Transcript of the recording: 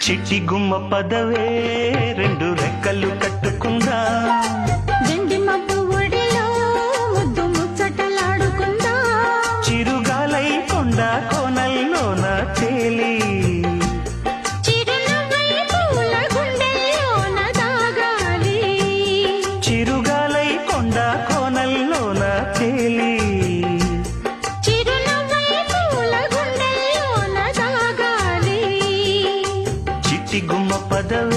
చిట్టి గుమ్మ పదవే రెండు రెక్కలు కట్టుకుందా వెండి మబ్బు ఒడిలో ముద్దు ముచ్చటలాడుకుందా చిరుగాలై కొండ కోనల్లోన తేలి చిరునవ్వై పూల గుండెల్లోన దాగాలి చిరుగాలై కొండ కోనల్లోన తేలి చిరునవ్వై పూల గుండెల్లోన దాగాలి చిట్టి గుమ్మ పదవే